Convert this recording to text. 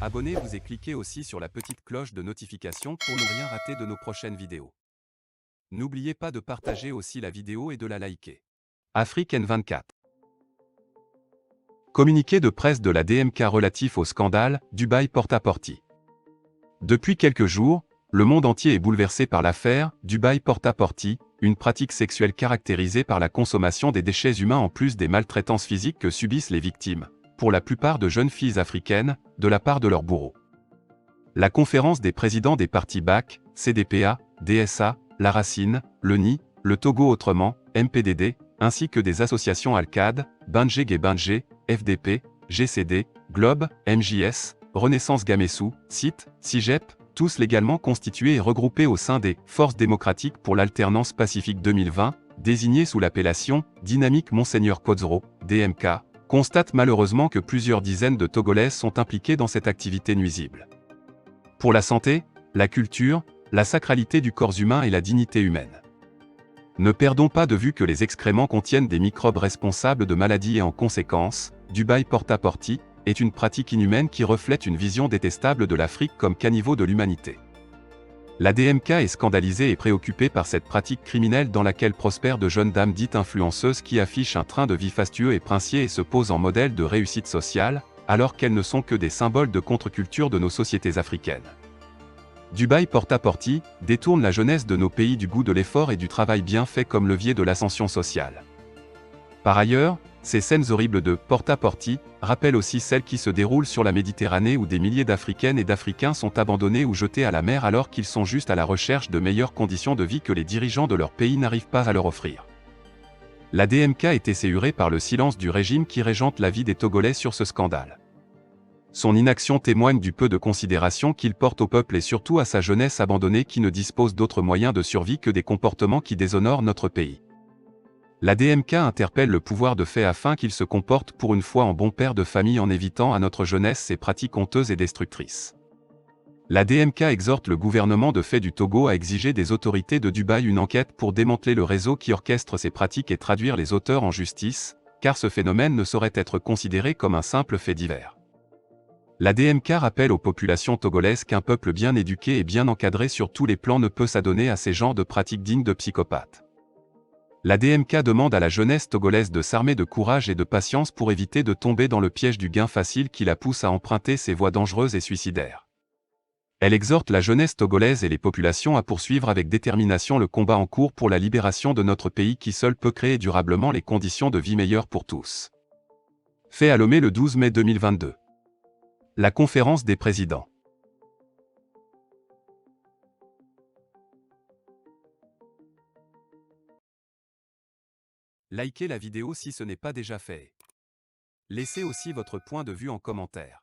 Abonnez-vous et cliquez aussi sur la petite cloche de notification pour ne rien rater de nos prochaines vidéos. N'oubliez pas de partager aussi la vidéo et de la liker. Afrique N24. Communiqué de presse de la DMK relatif au scandale Dubaï Porta-Porti. Depuis quelques jours, le monde entier est bouleversé par l'affaire Dubaï Porta-Porti, une pratique sexuelle caractérisée par la consommation des déchets humains en plus des maltraitances physiques que subissent les victimes, pour la plupart de jeunes filles africaines, de la part de leurs bourreaux. La conférence des présidents des partis BAC, CDPA, DSA, La Racine, le NI, le Togo Autrement, MPDD, ainsi que des associations Alcad, Bangé et Bangé, FDP, GCD, Globe, MJS, Renaissance Gamessou, CIT, CIGEP, tous légalement constitués et regroupés au sein des Forces démocratiques pour l'alternance pacifique 2020, désignés sous l'appellation Dynamique Monseigneur Kodzro, DMK, constatent malheureusement que plusieurs dizaines de Togolaises sont impliquées dans cette activité nuisible. Pour la santé, la culture, la sacralité du corps humain et la dignité humaine. Ne perdons pas de vue que les excréments contiennent des microbes responsables de maladies et en conséquence, Dubaï Porta-Porti est une pratique inhumaine qui reflète une vision détestable de l'Afrique comme caniveau de l'humanité. La DMK est scandalisée et préoccupée par cette pratique criminelle dans laquelle prospèrent de jeunes dames dites influenceuses qui affichent un train de vie fastueux et princier et se posent en modèle de réussite sociale, alors qu'elles ne sont que des symboles de contre-culture de nos sociétés africaines. Dubaï Porta-Porti détourne la jeunesse de nos pays du goût de l'effort et du travail bien fait comme levier de l'ascension sociale. Par ailleurs, ces scènes horribles de Porta-Porti rappellent aussi celles qui se déroulent sur la Méditerranée où des milliers d'Africaines et d'Africains sont abandonnés ou jetés à la mer alors qu'ils sont juste à la recherche de meilleures conditions de vie que les dirigeants de leur pays n'arrivent pas à leur offrir. La DMK est esséurée par le silence du régime qui régente la vie des Togolais sur ce scandale. Son inaction témoigne du peu de considération qu'il porte au peuple et surtout à sa jeunesse abandonnée qui ne dispose d'autres moyens de survie que des comportements qui déshonorent notre pays. La DMK interpelle le pouvoir de fait afin qu'il se comporte pour une fois en bon père de famille en évitant à notre jeunesse ces pratiques honteuses et destructrices. La DMK exhorte le gouvernement de fait du Togo à exiger des autorités de Dubaï une enquête pour démanteler le réseau qui orchestre ces pratiques et traduire les auteurs en justice, car ce phénomène ne saurait être considéré comme un simple fait divers. La DMK rappelle aux populations togolaises qu'un peuple bien éduqué et bien encadré sur tous les plans ne peut s'adonner à ces genres de pratiques dignes de psychopathes. La DMK demande à la jeunesse togolaise de s'armer de courage et de patience pour éviter de tomber dans le piège du gain facile qui la pousse à emprunter ces voies dangereuses et suicidaires. Elle exhorte la jeunesse togolaise et les populations à poursuivre avec détermination le combat en cours pour la libération de notre pays qui seul peut créer durablement les conditions de vie meilleures pour tous. Fait à Lomé le 12 mai 2022. La conférence des présidents. Likez la vidéo si ce n'est pas déjà fait. Laissez aussi votre point de vue en commentaire.